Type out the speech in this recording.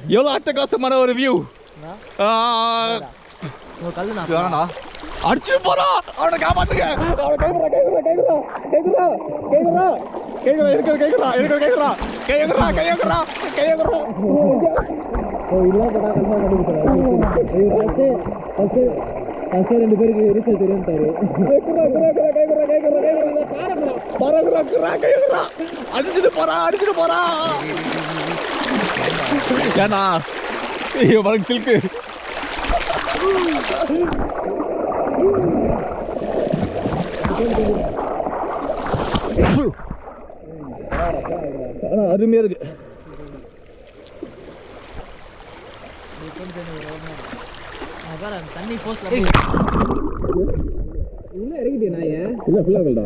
எவ்வளோ அட்டகாசமான ஒரு வியூ. அடிச்சு போறா அவனை காப்பாத்துங்க. அவனை ரெண்டு பேருக்கு இருக்க தெரியும்ட்டாரு. அடிச்சுட்டு போறா. ஏன்னா மரக்கு சில்க்கு அருமையா இருக்கு. தண்ணி போஸ்ட்ல உள்ள இறங்கிட்டே நாயே. இல்ல ஃபுல்லா இருக்கடா.